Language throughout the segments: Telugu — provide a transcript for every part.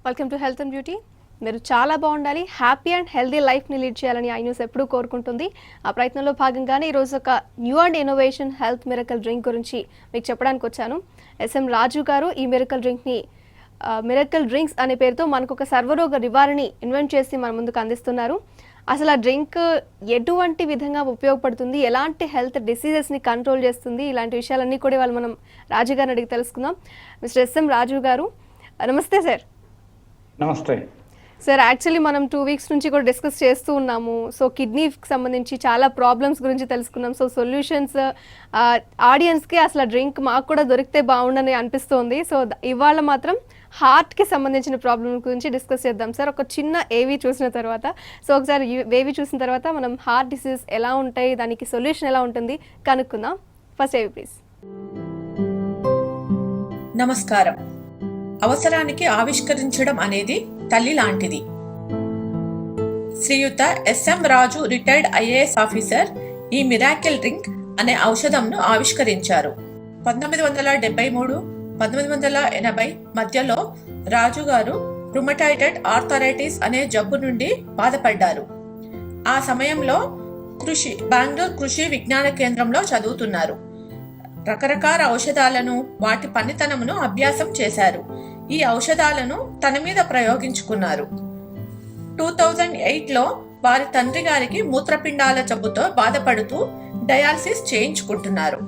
Welcome to health and beauty. మీరు చాలా బాగుండాలి, హ్యాపీ అండ్ హెల్దీ లైఫ్ని లీడ్ చేయాలని ఐ న్యూస్ ఎప్పుడూ కోరుకుంటుంది. ఆ ప్రయత్నంలో భాగంగానే ఈరోజు ఒక new and innovation health miracle drink గురించి మీకు చెప్పడానికి వచ్చాను. ఎస్ఎం రాజు గారు ఈ మిరకల్ డ్రింక్ని మిరకల్ డ్రింక్స్ అనే పేరుతో మనకు ఒక సర్వరోగ నివారణని ఇన్వెంట్ చేసి మన ముందుకు అందిస్తున్నారు. అసలు ఆ డ్రింక్ ఎటువంటి విధంగా ఉపయోగపడుతుంది, ఎలాంటి హెల్త్ డిసీజెస్ని కంట్రోల్ చేస్తుంది, ఇలాంటి విషయాలన్నీ కూడా వాళ్ళు మనం రాజు గారిని అడిగి తెలుసుకుందాం. మిస్టర్ ఎస్ఎం రాజు గారు, నమస్తే సార్. నమస్తే సార్. యాక్చువల్లీ మనం 2 వీక్స్ నుంచి కూడా డిస్కస్ చేస్తూ ఉన్నాము. సో కిడ్నీకి సంబంధించి చాలా ప్రాబ్లమ్స్ గురించి తెలుసుకున్నాం. సో సొల్యూషన్స్ ఆడియన్స్కి అసలు డ్రింక్ మాకు కూడా దొరికితే బాగుండని అనిపిస్తుంది. సో ఇవాళ మాత్రం హార్ట్కి సంబంధించిన ప్రాబ్లమ్ గురించి డిస్కస్ చేద్దాం సార్. ఒక చిన్న ఏవి చూసిన తర్వాత, సో ఒకసారి ఏవి చూసిన తర్వాత మనం హార్ట్ డిసీజ్ ఎలా ఉంటాయి, దానికి సొల్యూషన్ ఎలా ఉంటుంది కనుక్కుందాం. ఫస్ట్ ఏవి ప్లీజ్. నమస్కారం. అవసరానికి ఆవిష్కరించడం అనేది తల్లి లాంటిది. శ్రీయుత ఎస్ఎం రాజు రిటైర్డ్ ఐఏఎస్ ఆఫీసర్ ఈ మిరాకిల్ డ్రింక్ అనే ఔషధంను ఆవిష్కరించారు. 1973, 1980 మధ్యలో రాజు గారు రుమటాయిడ్ ఆర్థరైటిస్ అనే జబ్బు నుండి బాధపడ్డారు. ఆ సమయంలో బెంగళూరు కృషి విజ్ఞాన కేంద్రంలో చదువుతున్నారు. రకరకాల ఔషధాలను, వాటి పనితనమును అభ్యాసం చేశారు. ఈ ఔషధాలను తన మీద ప్రయోగించుకున్నారు. 2008లో వారి తండ్రి గారికి మూత్రపిండాల జబ్బుతో బాధపడుతూ డయాలసిస్ చేయించుకుంటున్నారు.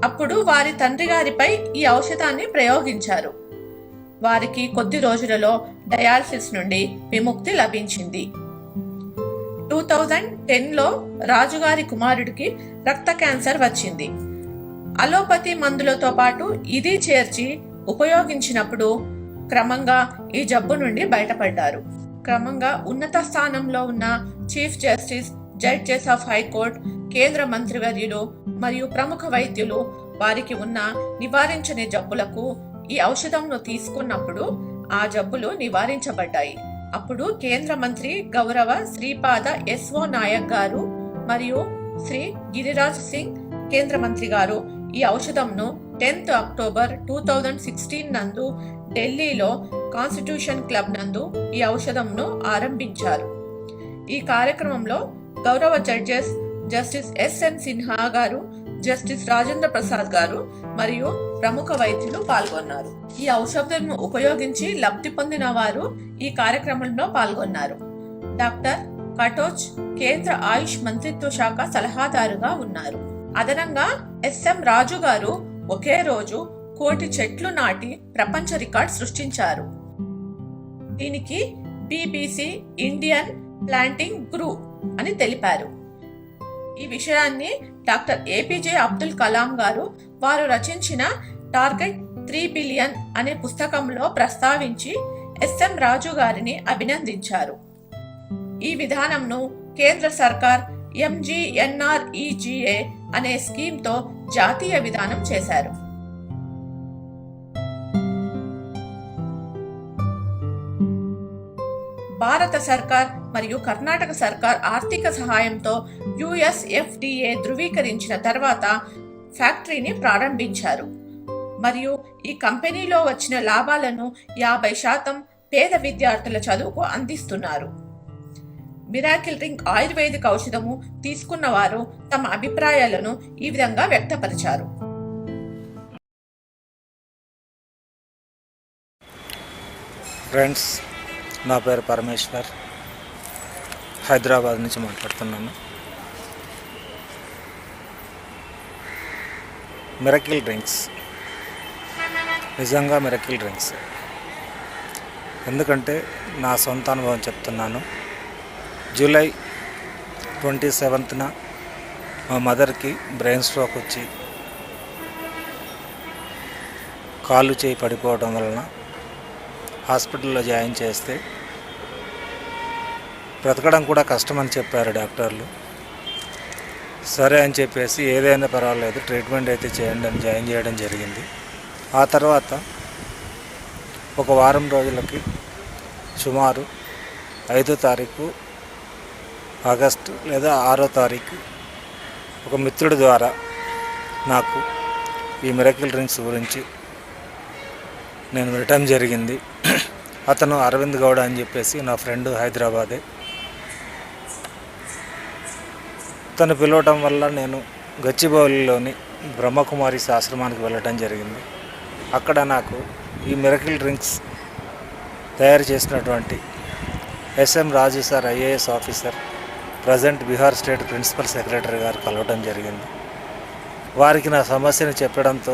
అప్పుడు వారి తండ్రి గారిపై ఈ ఔషధాన్ని ప్రయోగించారు. వారికి కొద్ది రోజులలో డయాలసిస్ నుండి విముక్తి లభించింది. 2010లో రాజుగారి కుమారుడికి రక్త క్యాన్సర్ వచ్చింది. అలోపతి మందులతో పాటు ఇది చేర్చి ఉపయోగించినప్పుడు క్రమంగా ఈ జబ్బు నుండి బయటపడ్డారు. క్రమంగా ఉన్నత స్థానంలో ఉన్న chief justice, judges of high court, కేంద్ర మంత్రివర్యులు మరియు ప్రముఖ వైద్యులు వారికి ఉన్న నివారించని జబ్బులకు ఈ ఔషధంను తీసుకున్నప్పుడు ఆ జబ్బులు నివారించబడ్డాయి. అప్పుడు కేంద్ర మంత్రి గౌరవ శ్రీపాద ఎస్ఓ నాయక్ గారు మరియు శ్రీ గిరిరాజ్ సింగ్ కేంద్ర మంత్రి గారు ఈ ఔషధంను 10th అక్టోబర్ 2016 నందు ఢిల్లీలో కాన్స్టిట్యూషన్ క్లబ్ నందు ఈ ఔషధంను ఆరంభించారు. ఈ కార్యక్రమంలో గౌరవ జడ్జెస్ జస్టిస్ ఎస్ఎన్ సిన్హా గారు, జస్టిస్ రాజేంద్ర ప్రసాద్ గారు మరియు ప్రముఖ వైద్యులు పాల్గొన్నారు. ఈ ఔషధంను ఉపయోగించి లబ్ధి పొందిన వారు ఈ కార్యక్రమంలో పాల్గొన్నారు. డాక్టర్ కటోచ్ కేంద్ర ఆయుష్ మంత్రిత్వ శాఖ సలహాదారుగా ఉన్నారు. అదనంగా ఎస్ఎం రాజు గారు ఒకే రోజు 1,000,000 చెట్లు నాటి ప్రపంచ రికార్డ్ సృష్టించారు. దీనికి BBC ఇండియన్ ప్లాంటింగ్ గ్రూప్ అని తెలిపారు. ఈ విషయాన్ని డాక్టర్ ఏపీజే అబ్దుల్ కలాం గారు వారు రచించిన టార్గెట్ 3 బిలియన్ అనే పుస్తకంలో ప్రస్తావించి ఎస్ఎం రాజు గారిని అభినందించారు. ఈ విధానంను కేంద్ర సర్కార్ MGNREGA అనే స్కీమ్తో జాతీయ విధానం చేశారు. భారత సర్కార్ మరియు కర్ణాటక సర్కార్ ఆర్థిక సహాయంతో USFDA ధృవీకరించిన తర్వాత ఫ్యాక్టరీని ప్రారంభించారు మరియు ఈ కంపెనీలో వచ్చిన లాభాలను 50% పేద విద్యార్థుల చదువుకు అందిస్తున్నారు. మిరాకిల్ డ్రింక్ ఆయుర్వేదిక ఔషధము తీసుకున్న వారు తమ అభిప్రాయాలను ఈ విధంగా వ్యక్తపరిచారు. ఫ్రెండ్స్, నా పేరు పరమేశ్వర్, హైదరాబాద్ నుంచి మాట్లాడుతున్నాను. మిరాకిల్ డ్రింక్స్ నిజంగా మిరాకిల్ డ్రింక్స్. ఎందుకంటే నా సొంత అనుభవం చెప్తున్నాను. జూలై 27న మా మదర్కి బ్రెయిన్ స్ట్రోక్ వచ్చి కాళ్ళు చేయి పడిపోవడం వలన హాస్పిటల్లో జాయిన్ చేస్తే బ్రతకడం కూడా కష్టమని చెప్పారు డాక్టర్లు. సరే అని చెప్పేసి ఏదైనా పర్వాలేదు ట్రీట్మెంట్ అయితే చేయండి అని జాయిన్ చేయడం జరిగింది. ఆ తర్వాత ఒక వారం రోజులకి సుమారు 5వ తారీఖు ఆగస్టు లేదా 6వ తారీఖు ఒక మిత్రుడి ద్వారా నాకు ఈ మిరాకిల్ డ్రింక్స్ గురించి నేను వినటం జరిగింది. అతను అరవింద్ గౌడ అని చెప్పేసి నా ఫ్రెండ్ హైదరాబాదే. తను పిలవటం వల్ల నేను గచ్చిబౌలిలోని బ్రహ్మకుమారిస్ ఆశ్రమానికి వెళ్ళటం జరిగింది. అక్కడ నాకు ఈ మిరకిల్ డ్రింక్స్ తయారు చేసినటువంటి SM Raju sir, IAS officer, present Bihar state principal secretary గారు కలవటం జరిగింది. వారికి నా సమస్యను చెప్పడంతో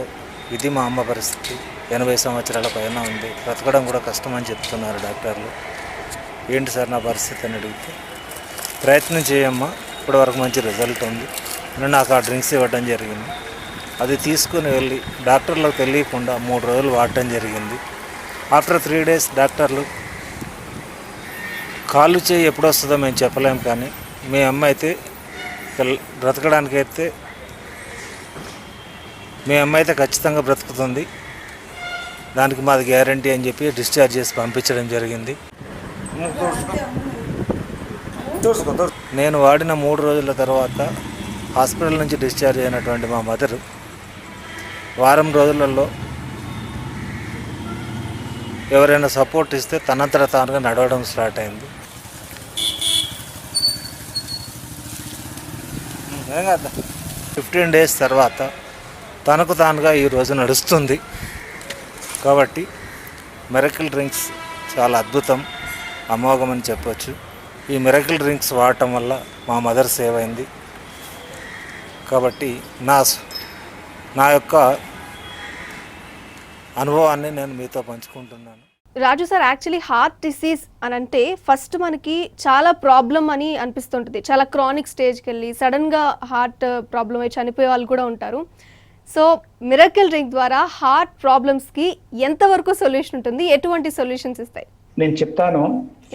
ఇది మా అమ్మ పరిస్థితి 80 సంవత్సరాల పైన ఉంది, బ్రతకడం కూడా కష్టం అని చెప్తున్నారు డాక్టర్లు. ఏంటి సార్ నా పరిస్థితి అని అడిగితే, ప్రయత్నం చేయమ్మా, ఇప్పటివరకు మంచి రిజల్ట్ ఉంది అని నాకు ఆ డ్రింక్స్ ఇవ్వడం జరిగింది. అది తీసుకుని వెళ్ళి డాక్టర్లకు తెలియకుండా 3 రోజులు వాడటం జరిగింది. ఆఫ్టర్ 3 days డాక్టర్లు కాళ్ళు చేయి ఎప్పుడు వస్తుందో మేము చెప్పలేము, కానీ మీ అమ్మ అయితే బ్రతకడానికైతే మీ అమ్మ అయితే ఖచ్చితంగా బ్రతుకుతుంది, దానికి మాది గ్యారంటీ అని చెప్పి డిశ్చార్జ్ చేసి పంపించడం జరిగింది. నేను వాడిన 3 రోజుల తర్వాత హాస్పిటల్ నుంచి డిశ్చార్జ్ అయినటువంటి మా మదరు వారం రోజులలో ఎవరైనా సపోర్ట్ ఇస్తే తనంతట తానుగా నడవడం స్టార్ట్ అయింది. ఏం కదా 15 days తర్వాత తనకు తానుగా ఈరోజు నడుస్తుంది. కాబట్టి మిరకిల్ డ్రింక్స్ చాలా అద్భుతం, అమోఘం అని చెప్పొచ్చు. ఈ మిరకిల్ డ్రింక్స్ వాడటం వల్ల మా మదర్ సేవ్ అయింది. కాబట్టి నా యొక్క అనుభవాన్ని నేను మీతో పంచుకుంటున్నాను. రాజు సార్, యాక్చువల్లీ హార్ట్ డిసీజ్ అని అంటే ఫస్ట్ మనకి చాలా ప్రాబ్లం అని అనిపిస్తుంటుంది. చాలా క్రానిక్ స్టేజ్కి వెళ్ళి సడన్గా హార్ట్ ప్రాబ్లం అయి చనిపోయే వాళ్ళు కూడా ఉంటారు. సో మిరకిల్ డ్రింక్ ద్వారా హార్ట్ ప్రాబ్లమ్స్కి ఎంతవరకు సొల్యూషన్ ఉంటుంది, ఎటువంటి సొల్యూషన్స్ ఇస్తాయి? నేను చెప్తాను.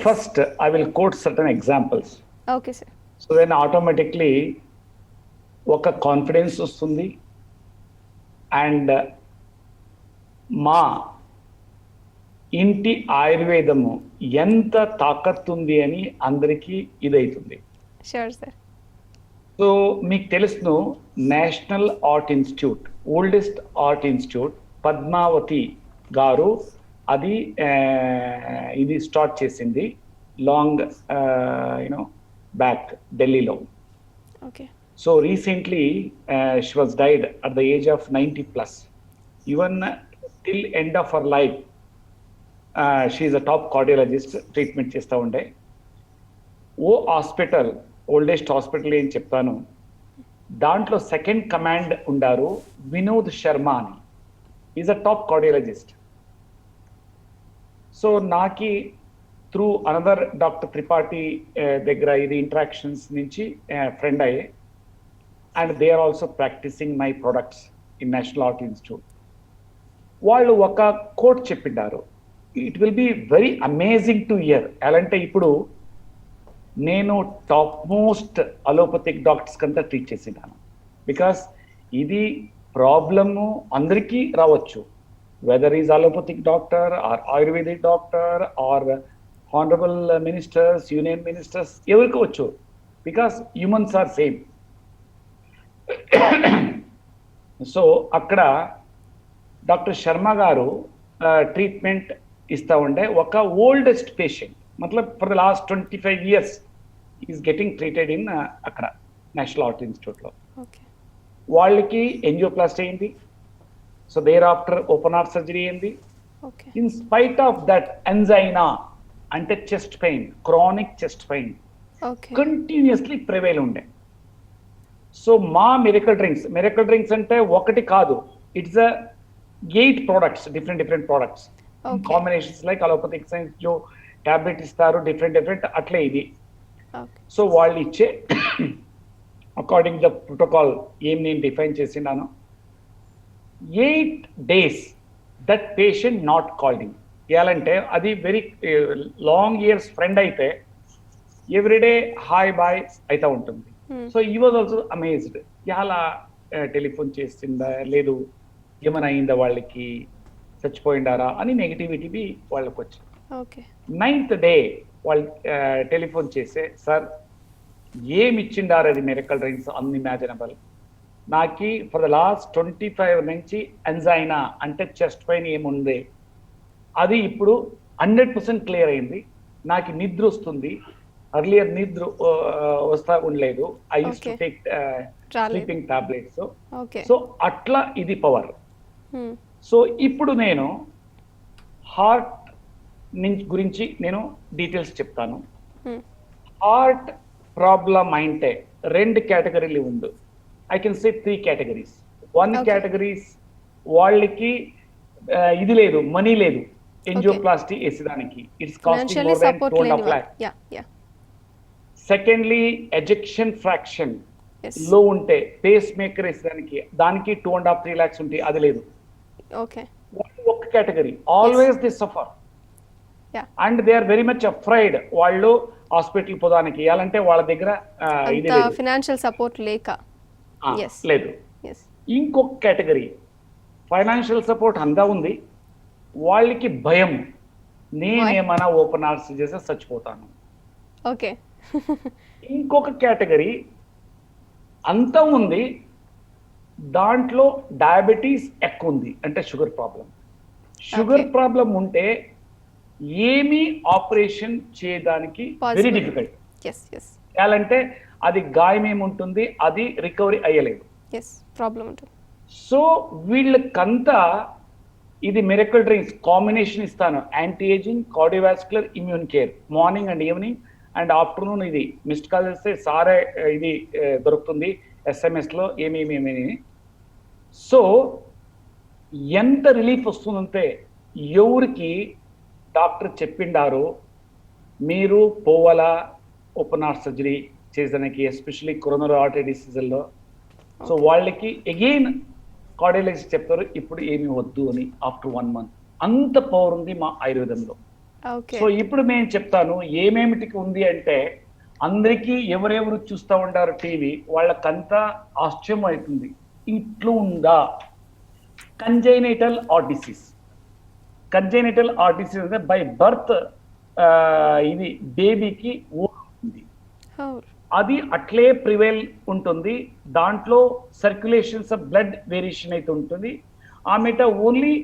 First I will quote certain examples. Okay sir. So then automatically ఒక కాన్ఫిడెన్స్ వస్తుంది. అండ్ మా ఇంటి ఆయుర్వేదము ఎంత తాకత్తుంది అని అందరికీ ఇదవుతుంది. Sure sir. సో మీకు తెలుసును, national art institute, oldest art institute Padmavati గారు ఇది స్టార్ట్ చేసింది లాంగ్ బ్యాక్ ఢిల్లీలో. Okay. So recently she was died at the age of 90+. Even till end of our life she a top cardiologist, treatment చేస్తూ ఉండే. ఓ హాస్పిటల్, ఓల్డెస్ట్ హాస్పిటల్ ఏం చెప్తాను, దాంట్లో సెకండ్ కమాండ్ ఉండారు వినోద్ శర్మ అని. Is a top cardiologist. So నాకి త్రూ అనదర్ డాక్టర్ త్రిపాఠి దగ్గర ఇది ఇంటరాక్షన్స్ నుంచి ఫ్రెండ్ అయ్యే. And they are also practising my products in National art Institute. వాళ్ళు ఒక కోట్ చెప్పిండారు, it will be very amazing to year. ఎలా అంటే ఇప్పుడు నేను టాప్ మోస్ట్ అలోపతిక్ డాక్టర్స్ కంతా ట్రీట్ చేసినాను. బికాస్ ఇది ప్రాబ్లము అందరికీ రావచ్చు, whether is allopathic doctor or ayurvedic doctor or honourable ministers, union ministers, ఎవరికి వచ్చు. Because humans are same. So అక్కడ డాక్టర్ శర్మ గారు ట్రీట్మెంట్ ఇస్తూ ఉండే. ఒక ఓల్డెస్ట్ పేషెంట్, మతలబ్ for the last 25 years is getting treated in అక్కడ నేషనల్ ఆర్ట్ ఇన్స్టిట్యూట్లో. వాళ్ళకి ఎంజియోప్లాస్టీ అయింది. So thereafter open heart surgery అయింది. In spite of that angina అంటే chest pain, chronic chest pain continuously prevail ఉండే. సో మా మిరకల్ డ్రింక్స్ అంటే ఒకటి కాదు, it's 8 products, different products, combinations like allopathic science Joe tablet ఇస్తారు డిఫరెంట్ అట్లే ఇది. సో వాళ్ళు ఇచ్చే అకార్డింగ్ ద ప్రోటోకాల్ ఏం నేను డిఫైన్ చేసినాను, 8 days దట్ పేషెంట్ నాట్ కాల్డింగ్. ఎలాంటే అది వెరీ లాంగ్ ఇయర్స్ ఫ్రెండ్ అయితే ఎవ్రీడే హాయ్ బాయ్ అవుతూ ఉంటుంది. సో ఈ వాజ్ ఆల్సో అమేజ్డ్, ఎలా టెలిఫోన్ చేసిందా లేదు, ఏమైనా అయిందా, వాళ్ళకి చచ్చిపోయిండారా అని నెగిటివిటీ వాళ్ళకి వచ్చింది. 9th day వాళ్ళు టెలిఫోన్ చేసే, సార్ ఏమి ఇచ్చిండారు అది మిరకల్ డ్రింక్స్ అన్ఇమాజినబుల్. నాకు ఫర్ ద లాస్ట్ 25 నుంచి ఎంజైనా అంటే చెస్ట్ పెయిన్ ఏముంది అది ఇప్పుడు 100% క్లియర్ అయింది. నాకు నిద్ర వస్తుంది. అర్లియర్ నిద్ర వస్తా ఉండలేదు. I use to Okay. Take రాలేదు. Sleeping tablets. ఓకే. సో అట్లా ఇది పవర్. సో ఇప్పుడు నేను హార్ట్ గురించి నేను డీటెయిల్స్ చెప్తాను. హార్ట్ ప్రాబ్లం అంటే 2 కేటగిరీలు ఉంది. I can say 3 categories. 1 Okay. Categories వాళ్ళకి ఇది లేదు, మనీ లేదు ఎంజియోప్లాస్టీ వేసేదానికి. It's costing financially more than support 2.5 లేని lakh. Yeah yeah secondly ejection fraction is low ఉంటే పేస్ మేకర్ వేసేదానికి దానికి 2.5-3 lakhs ఉంటాయి, అది లేదు. ఓకే. ఒక category always they suffer ya and they are very much afraid. వాళ్ళు హాస్పిటల్ పోదానికి ఇవ్వాలంటే వాళ్ళ దగ్గర ఇది అంత లేదు, ఫైనాన్షియల్ సపోర్ట్ లేక. yes. లేదు. ఎస్ ఇంకొక కేటగిరీ ఫైనాన్షియల్ సపోర్ట్ అంతా ఉంది, వాళ్ళకి భయం, నేనేమైనా ఓపెన్ హార్ట్ చేస్తే చచ్చిపోతాను. ఓకే. ఇంకొక కేటగిరీ అంతా ఉంది, దాంట్లో డయాబెటీస్ ఎక్కువ ఉంది, అంటే sugar problem. Sugar Okay. Problem ఉంటే ఏమీ ఆపరేషన్ చేయడానికి very Possible. Difficult. Yes yes చేయాలంటే అది గాయం ఏముంటుంది, అది రికవరీ అయ్యలేదు. ఎస్ ప్రాబ్లం ఉంటుంది. సో వీళ్ళకంతా ఇది మిరకల్ డ్రింక్స్ కాంబినేషన్ ఇస్తాను. Anti aging, cardiovascular, immune care, morning and evening and afternoon. ఇది మిస్డ్ కాల్ చేస్తే సారే ఇది దొరుకుతుంది SMS లో ఏమేమి. సో ఎంత రిలీఫ్ వస్తుందంటే ఎవరికి డాక్టర్ చెప్పిండారు మీరు పోవాలా ఓపెన్ హార్ట్ సర్జరీ చేసేదానికి, ఎస్పెషల్లీ కొరోనరీ ఆర్టరీ డిసీజుల్లో. సో వాళ్ళకి అగైన్ కార్డియాలజిస్ట్ చెప్తారు ఇప్పుడు ఏమి వద్దు అని ఆఫ్టర్ 1 month. అంత పవర్ ఉంది మా ఆయుర్వేదంలో. ఓకే. సో ఇప్పుడు నేను చెప్తాను ఏమేమిటికి ఉంది అంటే, అందరికీ ఎవరెవరు చూస్తూ ఉంటారు టీవీ వాళ్ళకంతా ఆశ్చర్యం అవుతుంది, ఇట్లా ఉందా కంజైనిటల్ హార్ట్ డిసీజ్. కంజైనిటల్ హార్ట్ డిసీజ్ అంటే బై బర్త్ ఇది బేబీకి ఉంది, అది అట్లే ప్రివైల్ ఉంటుంది. దాంట్లో సర్క్యులేషన్స్ ఆఫ్ బ్లడ్ వేరియేషన్ అయితే ఉంటుంది. ఆమెట ఓన్లీ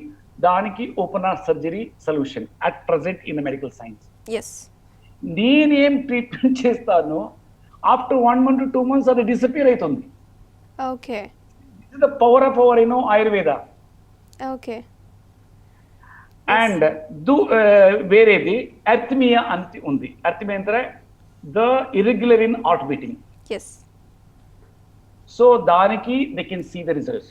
దానికి open heart surgery solution at present in medical science. Yes నేనేం ట్రీట్మెంట్ చేస్తాను ఆఫ్టర్ 1 month to 2 months అది డిసపియర్ అవుతుంది. Okay. The power of our Ayurveda. Okay. And వేరేది అర్థమియా అంతి ఉంది. అర్థమియా అంటే the irregular in heart beating. Yes so దానికి they can see the results.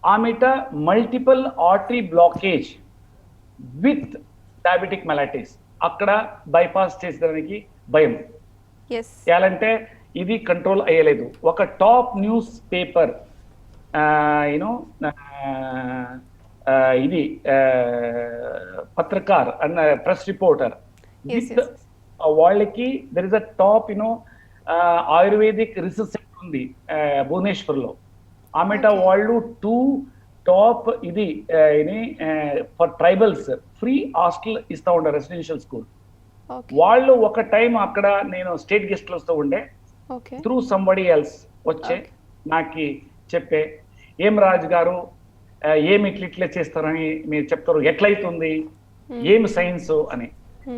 ఆమెట multiple artery blockage with diabetic mellitus, అక్కడ బైపాస్ చేసేదానికి భయం. ఎస్ చేయాలంటే ఇది కంట్రోల్ అయ్యలేదు. ఒక టాప్ న్యూస్ పేపర్ యూనో ఇది పత్రకార్ and press reporter Yes, with yes. వాళ్ళకి there is a top you know Ayurvedic research centre ఉంది భువనేశ్వర్లో. ఆమెట Okay. వాళ్ళు 2 టాప్ ఇది ఫర్ ట్రైబల్స్ ఫ్రీ హాస్టల్ ఇస్తా ఉంటారు, రెసిడెన్షియల్ స్కూల్. ఓకే. వాళ్ళు ఒక టైం అక్కడ నేను స్టేట్ గెస్ట్ వస్తూ ఉండే, ఓకే. త్రూ సంబడి ఎల్స్ వచ్చే Okay. నాకు చెప్పే ఏం రాజు గారు ఏమి ఇట్లా చేస్తారని మీరు చెప్తారు, ఎట్లయితుంది, ఏమి సైన్స్ అని.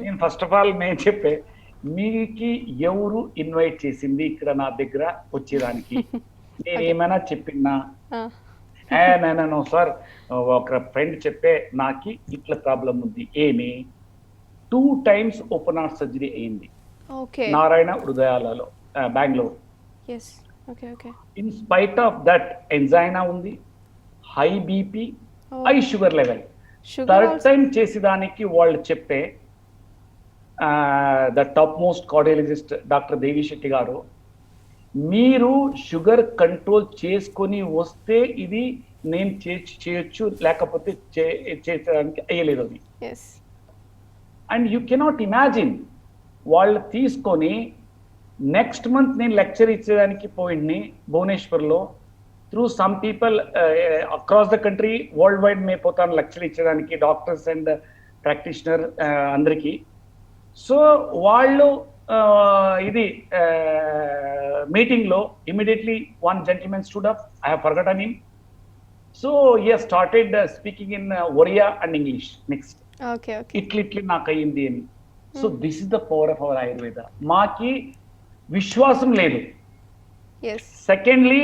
నేను ఫస్ట్ ఆఫ్ ఆల్ నేను చెప్పే మీకు ఎవరు ఇన్వైట్ చేసింది ఇక్కడ నా దగ్గర వచ్చేదానికి, నేను ఏమైనా చెప్పినా నేను సార్ ఒక ఫ్రెండ్ చెప్పే నాకు ఇట్లా ప్రాబ్లం ఉంది, ఏమి 2 times ఓపెన్ హార్ట్ సర్జరీ అయింది ఓకే. నారాయణ హృదయాలలో Bengaluru. Yes okay. Okay. In spite of that angina ఉంది, high BP, high sugar level. Sugar third time చేసేదానికి వాళ్ళు చెప్పే the top most cardiologist doctor Devi Shetty garu, మీరు షుగర్ కంట్రోల్ చేసుకొని వస్తే ఇది నేను చేయొచ్చు, లేకపోతే చేయడానికి అయ్యలేదు అది. Yes and you cannot imagine వాళ్ళు తీసుకొని నెక్స్ట్ మంత్ నేను లెక్చర్ ఇచ్చేదానికి పోయింది భువనేశ్వర్లో. Through some people across the country world wide మే పోతాను లెక్చర్ ఇచ్చేదానికి, డాక్టర్స్ అండ్ ప్రాక్టీషనర్ అందరికీ. సో వాళ్ళు ఇది మీటింగ్లో immediately one gentlemen stood up, I have forgotten him. So he has started speaking in Oriya and English mixed. Okay okay ఇట్లిట్లి నాకు అయ్యింది అని. So this is the power of our Ayurveda. మాకి విశ్వాసం లేదు. Yes secondly,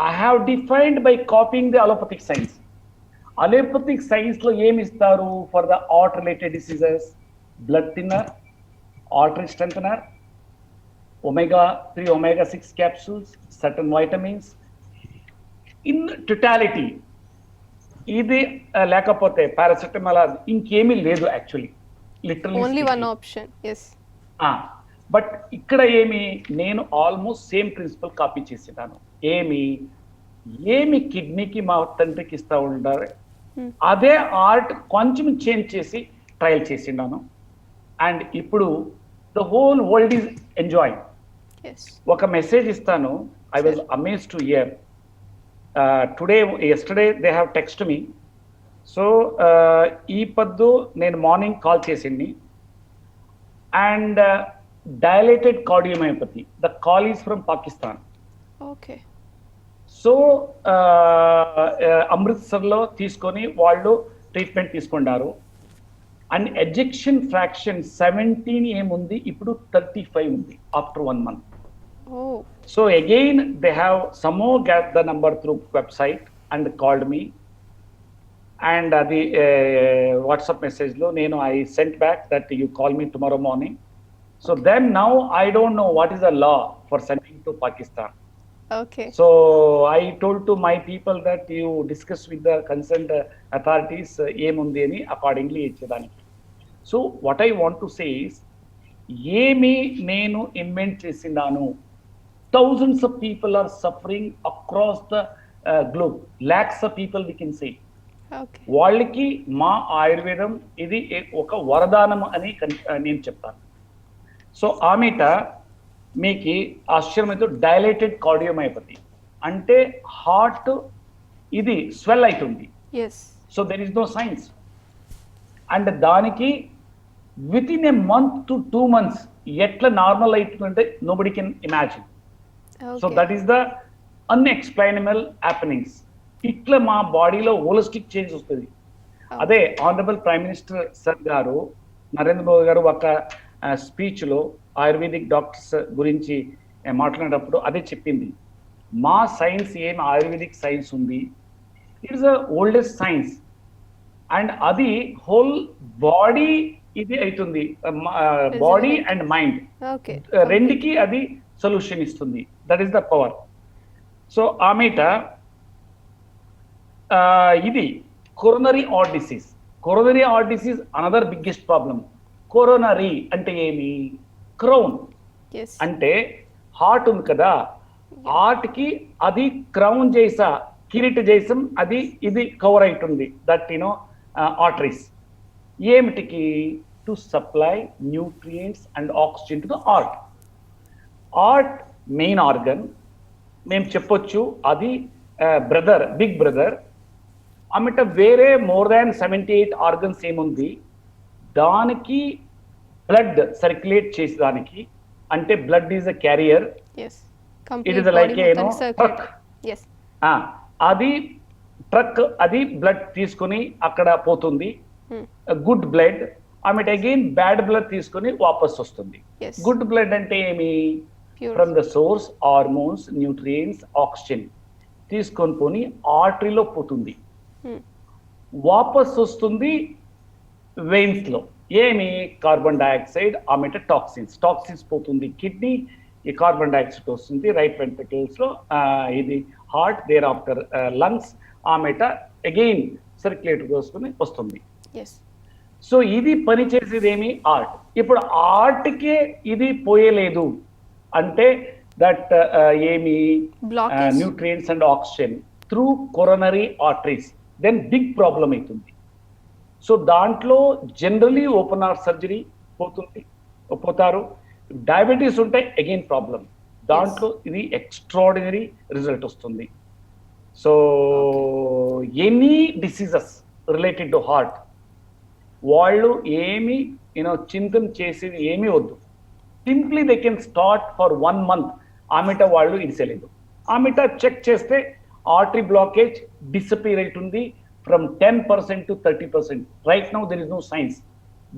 I have defined by copying the allopathic science. Allopathic science లో ఏమి ఇస్తారు for the heart related diseases? Blood thinner, artery strengthener, omega-3, omega-6 capsules, certain vitamins. In totality, ఇది లేకపోతే పారాసెటమాల్ ఇంకేమీ లేదు actually, literally only one option. Yes but ఇక్కడ ఏమి, నేను ఆల్మోస్ట్ సేమ్ ప్రిన్సిపల్ కాపీ చేసినాను. ఏమి కిడ్నీకి మా తండ్రికి ఇస్తా ఉంటారు, అదే ఆర్ట్ కొంచెం చేంజ్ చేసి ట్రయల్ చేసినాను. అండ్ ఇప్పుడు the whole world is enjoying. Yes ఒక మెసేజ్ ఇస్తాను. I was amazed to hear yesterday they have texted me. So ఈ పద్దు నేను మార్నింగ్ కాల్ చేసింది. And dilated cardiomyopathy, the call is from Pakistan. Okay so అమృత్సర్లో తీసుకొని వాళ్ళు ట్రీట్మెంట్ తీసుకున్నారు. అండ్ ఎజెక్షన్ ఫ్రాక్షన్ 17 ఏముంది, ఇప్పుడు 35 ఉంది ఆఫ్టర్ 1 month. ఓ So again, they have somehow got the number through website and called me. And the WhatsApp message lo, I sent back that you call me tomorrow morning. So then now I don't know what is the law for sending to Pakistan. Okay So I told to my people that you discuss with the concerned authorities ఏముంది అని accordingly ఇచ్చేదానికి. So what I want to say is, ఏమి నేను ఇన్వెంట్ చేసినాను. Thousands of people are suffering across the globe. Lakhs of people we can say. Okay వాళ్ళకి మా ఆయుర్వేదం ఇది ఒక వరదానం అని నేను చెప్తాను. సో ఆమెట మీకు ఆశ్చర్యమైతే డైలేటెడ్ కార్డియోమయోపతి అంటే హార్ట్ ఇది స్వెల్ అవుతుంది. Yes so there is no science. And దానికి with in a month to 2 months ఎట్లా నార్మల్ అవుతుందంటే nobody can imagine. So that is the unexplainable happenings. ఇట్లా మా బాడీలో హోలిస్టిక్ చేంజ్ వస్తుంది. అదే ఆనరబుల్ ప్రైమ్ మినిస్టర్ సార్ గారు నరేంద్ర మోదీ గారు ఒక స్పీచ్లో ఆయుర్వేదిక్ డాక్టర్స్ గురించి మాట్లాడేటప్పుడు అదే చెప్పింది. మా సైన్స్ ఏం ఆయుర్వేదిక్ సైన్స్ ఉంది, it is the oldest science. And అది హోల్ బాడీ ఇది అవుతుంది, బాడీ అండ్ మైండ్ ఓకే రెండుకి అది సొల్యూషన్ ఇస్తుంది. That is the power. So ఆమెట ఇది coronary heart disease. Coronary heart disease another biggest problem. Coronary అంటే ఏమి? క్రౌన్ ఎస్ అంటే హార్ట్ ఉంది కదా, హార్ట్ కి అది క్రౌన్ చేసా కిరీట చేసం అది ఇది కవర్ అవుతుంది. దట్ ఆర్టరీస్ ఏమిటికి? To supply nutrients and oxygen to the heart. Heart main organ మేము చెప్పొచ్చు, అది బ్రదర్, బిగ్ బ్రదర్. అమిట వేరే మోర్ దాన్ 78 ఆర్గన్స్ ఏముంది, దానికి బ్లడ్ సర్క్యులేట్ చేసేదానికి. అంటే blood is a carrier. Yes it is like truck. Yes అది ట్రక్, అది బ్లడ్ తీసుకుని అక్కడ పోతుంది. Good blood. ఆమె అగైన్ బ్యాడ్ బ్లడ్ తీసుకుని వాపస్ వస్తుంది. Yes. గుడ్ బ్లడ్ అంటే ఏమి? Pure. From the source hormones, nutrients, oxygen తీసుకొని పోని ఆర్టరీలో పోతుంది. వాపస్ వస్తుంది వెయిన్స్ లో. ఏమి? కార్బన్ డైఆక్సైడ్, ఆమెట టాక్సిన్స్ పోతుంది కిడ్నీ, ఈ కార్బన్ డైఆక్సైడ్ వస్తుంది రైట్ వెంట్రికల్స్ లో, ఇది heart, thereafter lungs, ఆమెట again circulate చేసుకుని వస్తుంది. ఎస్ సో ఇది పని చేసేది ఏమి? ఆర్ట్. ఇప్పుడు ఆర్ట్కే ఇది పోయలేదు అంటే దట్ ఏమి? Blockage. Nutrients and oxygen through coronary arteries, then big problem అవుతుంది. సో దాంట్లో జనరలీ ఓపెన్ హార్ట్ సర్జరీ పోతారు. డయాబెటీస్ ఉంటే అగైన్ ప్రాబ్లం. దాంట్లో ఇది ఎక్స్ట్రాడినరీ రిజల్ట్ వస్తుంది. So any diseases related to heart వాళ్ళు ఏమి చింతన చేసేది ఏమీ వద్దు. Simply they can start for 1 month. ఆమెట వాళ్ళు ఇడిసేలేదు. ఆమెట చెక్ చేస్తే ఆర్టరీ బ్లాకేజ్ డిసపియర్ అవుతుంది, from 10% to 30%. Right now there is no science.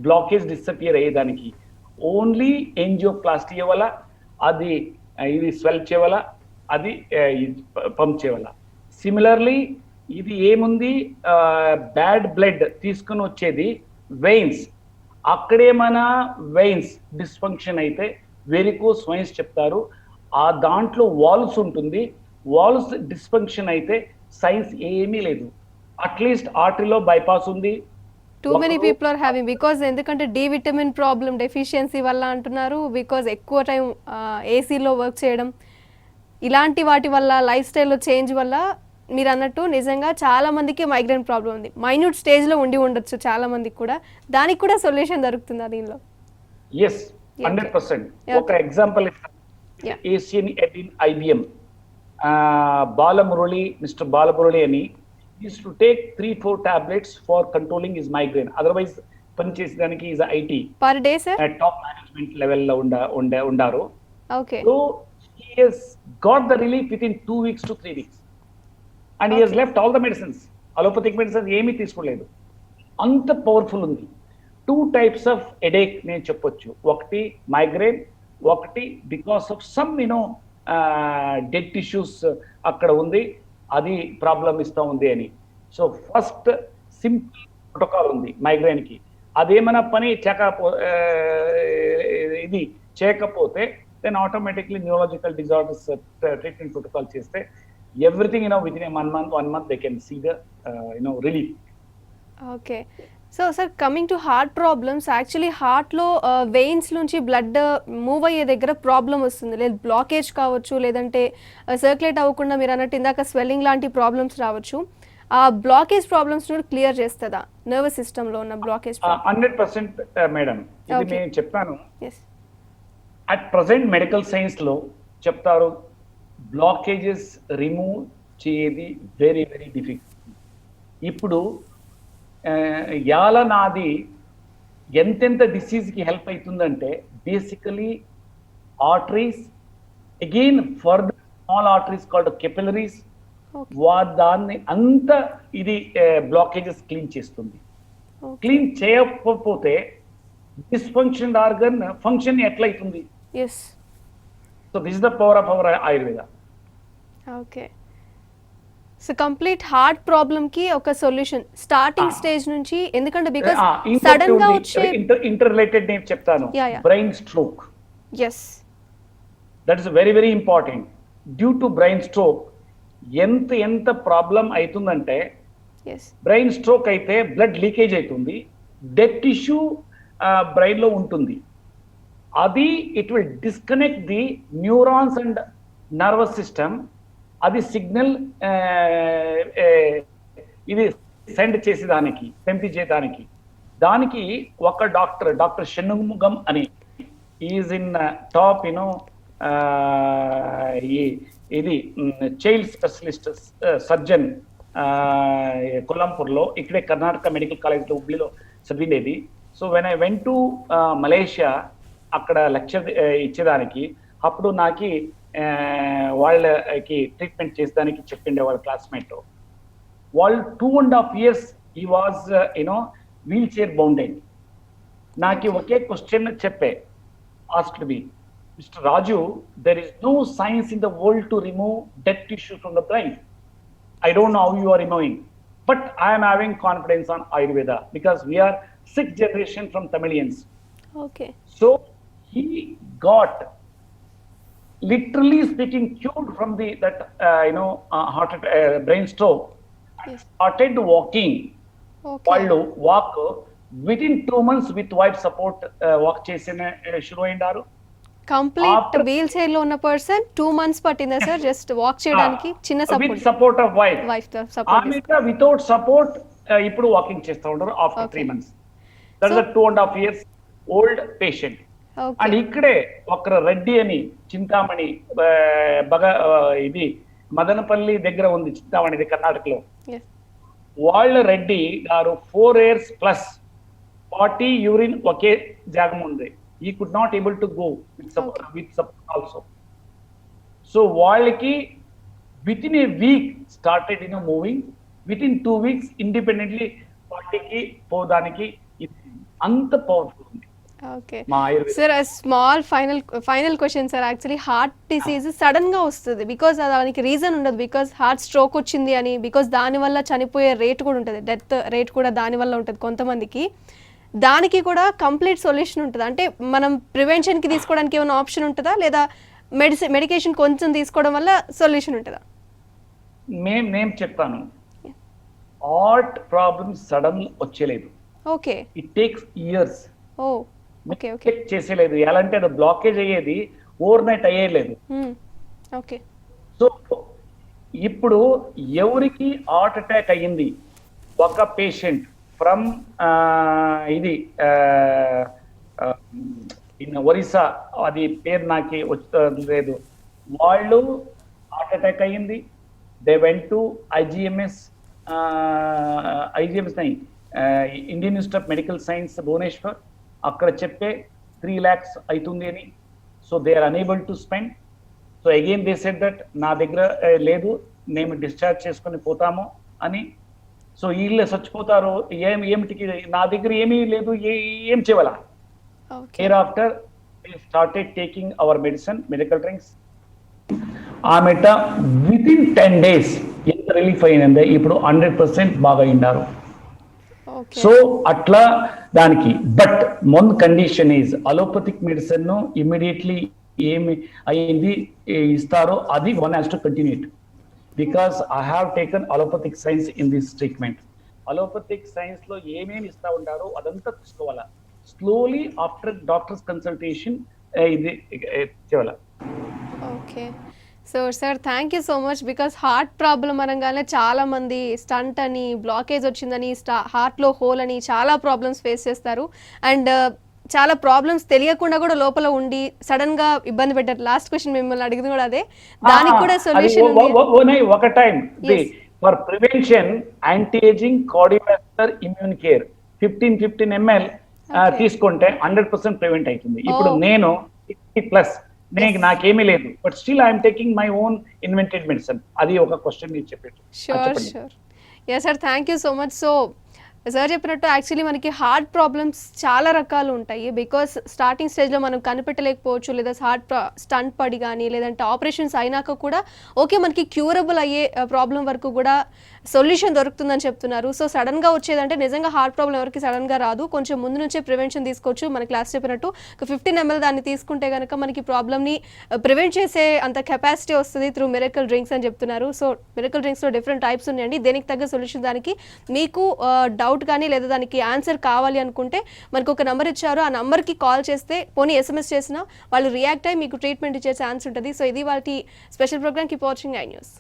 Blockage disappear అయ్యేదానికి ఓన్లీ ఏంజియోప్లాస్టీ వల్ల అది ఇది స్వెల్ చేయవల అది పంప్ చేయవల. సిమిలర్లీ ఇది ఏముంది బ్యాడ్ బ్లడ్ తీసుకుని వచ్చేది వెయిన్స్, అక్కడేమైనా వెయిన్స్ డిస్ఫంక్షన్ అయితే వెరికోస్ వెయిన్స్ చెప్తారు. ఆ దాంట్లో వాల్స్ ఉంటుంది, వాల్స్ డిస్ఫంక్షన్ అయితే సైన్స్ ఏమీ లేదు. అట్లీస్ట్ ఆర్టరీలో బైపాస్ ఉంది. Too many people are having because ఎందుకంటే డి విటమిన్ ప్రాబ్లం డెఫిషియన్సీ వల్ల అంటున్నారు, బికాజ్ ఎక్కువ టైం ఏసీలో వర్క్ చేయడం ఇలాంటి వాటి వల్ల లైఫ్ స్టైల్లో చేంజ్ వల్ల మీరు అన్నట్టు నిజంగా చాలా మందికి మైగ్రేన్ ప్రాబ్లం ఉంది. మైన్యూట్ స్టేజ్లో ఉండి ఉండొచ్చు చాలా మందికి కూడా, దానికి కూడా సొల్యూషన్ దొరుకుతుందా దీనిలో? ఎస్, 100%. ఒక ఎగ్జాంపుల్ ఏషియన్ ఎడిన్ ఐబిఎం బాలమురళి, మిస్టర్ బాలమురళి అని used to take 3-4 tablets for controlling his migraine. Otherwise పనిచేసేదానికి is IT per day sir top management లెవెల్లో ఉండారు. Okay. So he has got the relief within 2 weeks to 3 weeks and he has left all the medicines. Allopathic medicines ఏమీ తీసుకోలేదు. అంత పవర్ఫుల్ ఉంది. 2 types of headache నేను చెప్పొచ్చు. ఒకటి మైగ్రేన్, ఒకటి because of some dead tissues అక్కడ ఉంది, అది ప్రాబ్లం ఇస్తూ ఉంది అని. సో ఫస్ట్ సింపుల్ ప్రోటోకాల్ ఉంది మైగ్రేన్కి. అదేమైనా పని ఇది చేయకపోతే then automatically neurological disorders treatment protocol చేస్తే everything with in 1 month they can see the relief. Okay. So sir coming to heart problems, actually హార్ట్లో వెయిన్స్ నుంచి బ్లడ్ మూవ్ అయ్యే దగ్గర ప్రాబ్లం వస్తుంది, లేదు బ్లాకేజ్ కావచ్చు, లేదంటే సర్క్యులేట్ అవ్వకుండా మీరు అన్నట్టు ఇందాక స్వెల్లింగ్ లాంటి ప్రాబ్లమ్స్ రావచ్చు. ఆ బ్లాకేజ్ ప్రాబ్లమ్స్ కూడా క్లియర్ చేస్తుందా నర్వస్ సిస్టంలో ఉన్న బ్లాకేజ్? 100% మేడం, ఇది నేను చెప్పాను. ఎస్, అట్ ప్రజెంట్ మెడికల్ సైన్స్లో చెప్తారు బ్లాకేజెస్ రిమూవ్ చేయది వెరీ వెరీ డిఫికల్ట్. ఇప్పుడు నాది ఎంతెంత డిసీజ్కి హెల్ప్ అవుతుందంటే basically arteries, again further small arteries called capillaries, దాన్ని అంత ఇది బ్లాకేజెస్ క్లీన్ చేస్తుంది. క్లీన్ చేయకపోతే డిస్ఫంక్షన్ ఆర్గన్ ఫంక్షన్ ఎట్లయితుంది? So this is the power of our Ayurveda. Okay. So complete heart problem కి ఒక సొల్యూషన్ స్టార్టింగ్ స్టేజ్ నుంచి, ఎందుకంటే బికాజ్ సడన్ గా వచ్చే ఇంటర్ రిలేటెడ్ నేను చెప్తాను, brain stroke. Yes, that is very very important. Due to brain stroke ఎంత ప్రాబ్లం అవుతుందంటే, బ్రెయిన్ స్ట్రోక్ అయితే బ్లడ్ లీకేజ్ అవుతుంది, డెడ్ టిష్యూ బ్రెయిన్ లో ఉంటుంది, అది it will disconnect the neurons and nervous system. అది సిగ్నల్ ఇది సెండ్ చేసేదానికి, పంపించేదానికి. దానికి ఒక డాక్టర్ షణ్ముగం అని, ఈజ్ ఇన్ టాప్ ఇది చైల్డ్ స్పెషలిస్ట్ సర్జన్ కొల్లంపూర్లో, ఇక్కడే కర్ణాటక మెడికల్ కాలేజ్లో హుబ్లీలో చదివిండేది. So when I went to Malaysia అక్కడ లెక్చర్ ఇచ్చేదానికి, అప్పుడు నాకు వాళ్ళకి ట్రీట్మెంట్ చేసేదానికి చెప్పిండే వాళ్ళ క్లాస్మేట్. వాళ్ళు 2.5 years ఈ వాజ్ వీల్ చైర్ బౌండెడ్. నాకు ఒకే క్వశ్చన్ చెప్పే, asked me, mister Raju, there is no science in the world to remove dead tissue from the brain. I don't know how you are removing, but I am having confidence on Ayurveda because we are 6th generation from Tamilians. Okay. So he got, literally speaking, cured from heart brain stroke. Yes. Started walking. Okay. వాళ్ళు walk within 2 months with wife support walk చేసిన షురు అయ్యారు. కంప్లీట్ వీల్ చైర్ లో ఉన్న పర్సన్ 2 months పట్టిందా సార్ జస్ట్ వాక్ చేయడానికి? చిన్న సపోర్ట్ ఆఫ్ వైఫ్ తో సపోర్ట్. ఆమె వితౌట్ సపోర్ట్ ఇప్పుడు వాకింగ్ చేస్తూ ఉంటారు after 3 months. That is a 2.5 years old patient. And ఇక్కడే ఒకరు రెడ్డి అని, చింతామణి ఇది మదనపల్లి దగ్గర ఉంది, చింతామణి కర్ణాటకలో. వాళ్ళ రెడ్డి గారు 4 years ప్లస్ 40 యూరిన్ ఒకే జాగం ఉంది. he could not able to go with support also. So వాళ్ళకి within a week started moving with in 2 weeks independently బాడీకి పోవడానికి ఇది అంత పవర్ఫుల్ ఉంది ఓకే మా Ayurveda. Sir small final question sir. Actually heart disease sudden గా వస్తుంది బికాజ్ దానికి రీజన్ ఉండదు, బికాజ్ హార్ట్ స్ట్రోక్ వచ్చింది అని, బికాజ్ దానివల్ల చనిపోయే రేట్ కూడా ఉంటుంది, డెత్ రేట్ కూడా దానివల్ల ఉంటుంది కొంతమందికి. దానికి కూడా కంప్లీట్ సొల్యూషన్ ఉంటుంది అంటే మనం ప్రివెన్షన్కి తీసుకోవడానికి ఏమైనా ఆప్షన్ ఉంటుందా, లేదా మెడికేషన్ కొంచెం తీసుకోవడం వల్ల సొల్యూషన్ ఉంటుందా? నేను చెప్తాను, హార్ట్ ప్రాబ్లమ్ సడన్ వచ్చేలేదు, okay it takes years. Oh okay okay చేసేలేదు, ఎలా అంటే అది బ్లాకేజ్ అయ్యేది ఓవర్ నైట్ అయ్యేలేదు. ఓకే సో ఇప్పుడు ఎవరికి హార్ట్ అటాక్ అయ్యింది, ఒక పేషెంట్ ఫ్రమ్ ఇది ఇన్ ఒరిస్సా, అది పేరు నాకు లేదు, వాళ్ళు హార్ట్ అటాక్ అయ్యింది, they went to IGMS Indian institute of medical science Bhubaneswar, అక్కడ చెప్పే 3 lakhs అవుతుంది అని. So they are unable to spend. So again they said that నా దగ్గర లేదు, మేము డిశ్చార్జ్ చేసుకొని పోతాము అని. సో వీళ్ళే చచ్చిపోతారు, ఏమిటికి నా దగ్గర ఏమీ లేదు, ఏం చేయాల? Care after started taking our medical drinks. ఆమెట విత్ ఇన్ 10 days ఎంత రిలీఫ్ అయిందంటే ఇప్పుడు 100% బాగా అయిండారు. సో అట్లా దానికి బట్ మొన్ condition is allopathic medicine immediately ఏమి అయింది ఇస్తారో అది one has to continue it, because I have taken allopathic science in this treatment. Allopathic science లో ఏమేమి ఇస్తా ఉంటారో అదంతా తీసుకోవాలా, స్లోలీ ఆఫ్టర్ డాక్టర్స్ కన్సల్టేషన్ ఇది చేయాలి. Okay so sir thank you so much. Because heart problem అనగానే చాలా మంది స్టంట్ అని, బ్లాకేజ్ వచ్చిందని, హార్ట్లో హోల్ అని చాలా ప్రాబ్లమ్స్ ఫేస్ చేస్తారు. అండ్ చాలా ప్రాబ్లమ్స్ తెలియకుండా కూడా లోపల ఉండి సడన్ గా ఇబ్బంది పెట్టారు. లాస్ట్ క్వశ్చన్ మిమ్మల్ని అడిగింది కూడా అదే, దానికి కూడా సొల్యూషన్ ఉంది. ఒక time for prevention anti aging cardiovascular immune care 15 ml తీసుకుంటే 100% ప్రివెంట్ అవుతుంది. ఇప్పుడు నేను 60+, నాకేమీ లేదు, but still I'm taking my own invented medicine. అది ఒక క్వశ్చన్ మీరు చెప్పేది. Sure yes sir, thank you so much. So sir చెప్పినట్టు యాక్చువల్లీ మనకి హార్ట్ ప్రాబ్లమ్స్ చాలా రకాలు ఉంటాయి. బికాస్ స్టార్టింగ్ స్టేజ్లో మనం కనిపెట్టలేకపోవచ్చు, లేదా హార్ట్ స్టంట్ పడి కానీ లేదంటే ఆపరేషన్స్ అయినాక కూడా ఓకే మనకి క్యూరబుల్ అయ్యే ప్రాబ్లం వరకు కూడా సొల్యూషన్ దొరుకుతుందని చెప్తున్నారు. సో సడన్గా వచ్చేదంటే నిజంగా హార్ట్ ప్రాబ్లం ఎవరికి సడన్గా రాదు, కొంచెం ముందు నుంచే ప్రివెన్షన్ తీసుకోవచ్చు. మనకి క్లాస్ చెప్పినట్టు 15 ml దాన్ని తీసుకుంటే కనుక మనకి ప్రాబ్లమ్ని ప్రివెంట్ చేసే అంత కెపాసిటీ వస్తుంది త్రూ మిరకల్ డ్రింక్స్ అని చెప్తున్నారు. సో మిరకల్ డ్రింక్స్లో డిఫరెంట్ టైప్స్ ఉన్నాయండి, దేనికి తగ్గ సొల్యూషన్ దానికి. మీకు డౌట్ కానీ లేదా దానికి ఆన్సర్ కావాలి అనుకుంటే మనకు ఒక నెంబర్ ఇచ్చారు, ఆ నెంబర్కి కాల్ చేస్తే పోనీ SMS చేసినా వాళ్ళు రియాక్ట్ అయ్యి మీకు ట్రీట్మెంట్ ఇచ్చే ఛాన్స్ ఉంటుంది. సో ఇది వాటి special program. Keep watching I news.